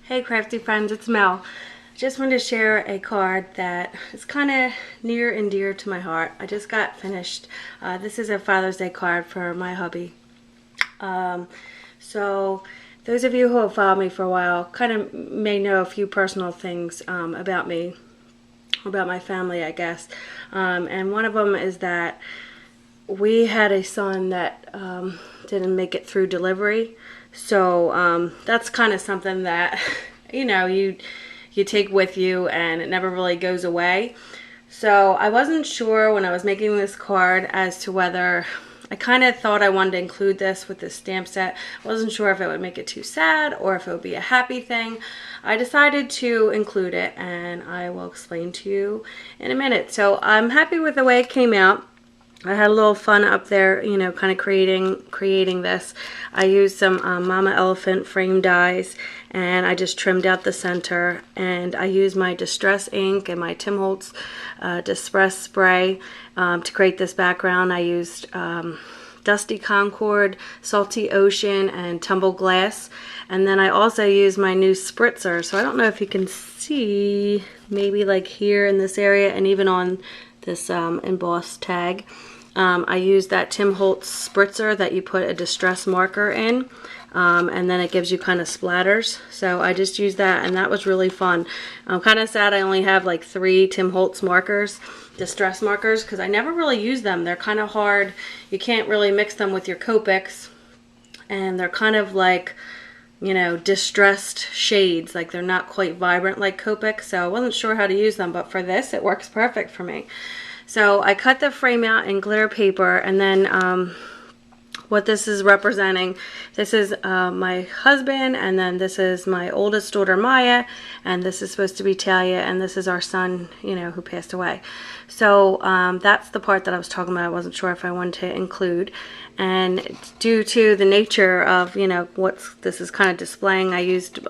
Hey crafty friends, it's Mel. Just wanted to share a card that is kind of near and dear to my heart. I just got finished. This is a Father's Day card for my hubby. So those of you who have followed me for a while kind of may know a few personal things about me, about my family, I guess. And one of them is that we had a son that didn't make it through delivery. So that's kind of something that, you take with you and it never really goes away. So I wasn't sure when I was making this card as to whether I kind of thought I wanted to include this with this stamp set. I wasn't sure if it would make it too sad or if it would be a happy thing. I decided to include it and I will explain to you in a minute. So I'm happy with the way it came out. I had a little fun up there, kind of creating this. I used some Mama Elephant frame dies, and I just trimmed out the center. And I used my Distress ink and my Tim Holtz Distress spray to create this background. I used Dusty Concord, Salty Ocean, and Tumbled Glass. And then I also used my new spritzer. So I don't know if you can see, maybe like here in this area, and even on this embossed tag. I used that Tim Holtz spritzer that you put a distress marker in, and then it gives you kind of splatters. So I just used that, and that was really fun. I'm kind of sad I only have like 3 Tim Holtz markers, distress markers, because I never really use them. They're kind of hard. You can't really mix them with your Copics, and they're kind of like, distressed shades. Like they're not quite vibrant like Copic, so I wasn't sure how to use them, but for this it works perfect for me. So I cut the frame out in glitter paper, and then what this is representing, this is my husband, and then this is my oldest daughter Maya, and this is supposed to be Talia, and this is our son, who passed away. So that's the part that I was talking about. I wasn't sure if I wanted to include, and due to the nature of what this is kind of displaying, I used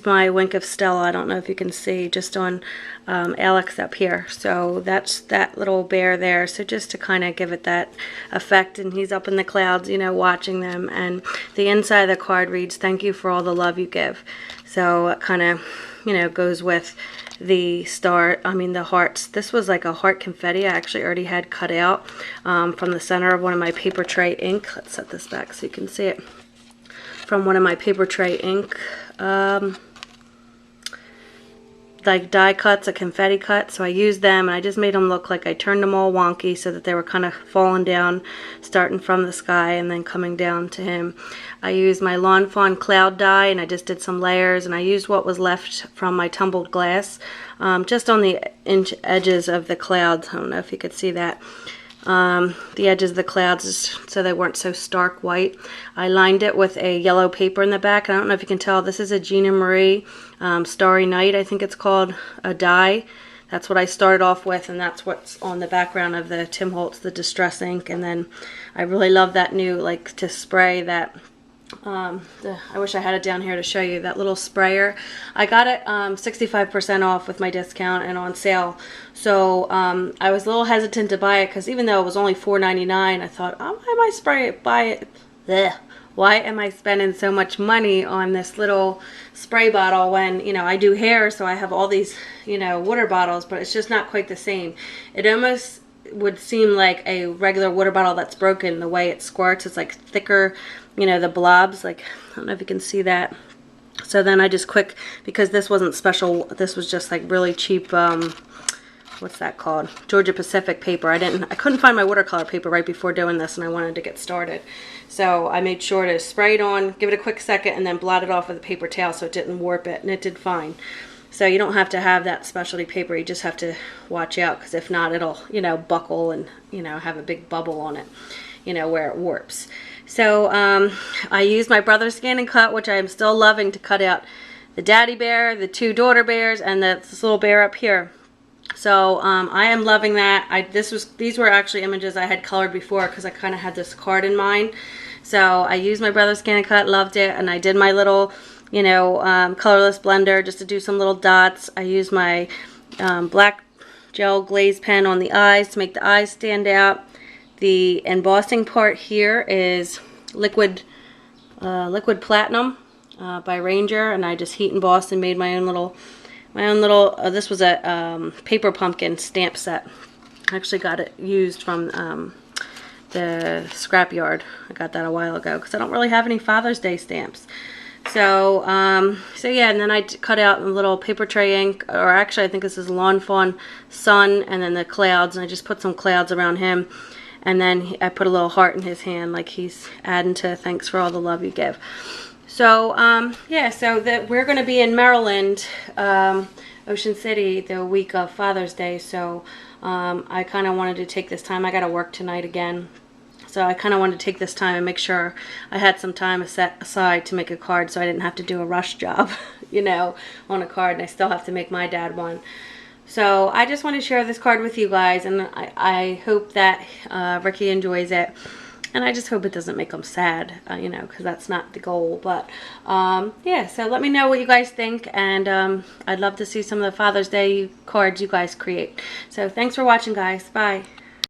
my Wink of Stella. I don't know if you can see, just on Alex up here. So that's that little bear there. So just to kind of give it that effect, and he's up in the clouds, watching them. And the inside of the card reads, "Thank you for all the love you give." So it kind of, goes with the the hearts. This was like a heart confetti I actually already had cut out from the center of one of my paper tray ink. Let's set this back so you can see it. From one of my paper tray ink like die cuts, a confetti cut. So I used them, and I just made them look like I turned them all wonky so that they were kind of falling down, starting from the sky and then coming down to him. I used my Lawn Fawn cloud die, and I just did some layers, and I used what was left from my tumbled glass just on the edges of the clouds. I don't know if you could see that. The edges of the clouds so they weren't so stark white. I lined it with a yellow paper in the back. I don't know if you can tell, this is a Gina Marie Starry Night, I think it's called, a die. That's what I started off with, and that's what's on the background of the Tim Holtz, the Distress ink. And then I really love that new, to spray that, I wish I had it down here to show you, that little sprayer. I got it 65% off with my discount and on sale. So I was a little hesitant to buy it because even though it was only $4.99, I thought, oh, why am I spending so much money on this little spray bottle when, I do hair, so I have all these, water bottles, but it's just not quite the same. It almost would seem like a regular water bottle that's broken. The way it squirts, it's like thicker, the blobs, I don't know if you can see that. So then I just because this wasn't special, this was just like really cheap, what's that called, Georgia Pacific paper. I couldn't find my watercolor paper right before doing this, and I wanted to get started. So I made sure to spray it on, give it a quick second, and then blot it off with a paper towel so it didn't warp it, and it did fine. So you don't have to have that specialty paper, you just have to watch out, because if not, it'll, buckle and, have a big bubble on it, where it warps. So I used my Brother Scan and Cut, which I am still loving, to cut out the daddy bear, the 2 daughter bears, and this little bear up here. So I am loving that. These were actually images I had colored before because I kind of had this card in mind. So I used my Brother Scan and Cut, loved it, and I did my little, colorless blender just to do some little dots. I used my black gel glaze pen on the eyes to make the eyes stand out. The embossing part here is liquid platinum, by Ranger, and I just heat embossed and made my own little, this was a paper pumpkin stamp set. I actually got it used from the scrapyard. I got that a while ago because I don't really have any Father's Day stamps. So, so yeah, and then I cut out a little paper tray ink, or actually I think this is Lawn Fawn Sun, and then the clouds, and I just put some clouds around him, and then I put a little heart in his hand, like he's adding to thanks for all the love you give. So, yeah, so we're going to be in Maryland, Ocean City, the week of Father's Day, so I kind of wanted to take this time. I got to work tonight again. So I kind of wanted to take this time and make sure I had some time set aside to make a card so I didn't have to do a rush job, you know, on a card, and I still have to make my dad one. So I just want to share this card with you guys, and I hope that Ricky enjoys it. And I just hope it doesn't make him sad, you know, because that's not the goal. But, yeah, so let me know what you guys think, and I'd love to see some of the Father's Day cards you guys create. So thanks for watching, guys. Bye.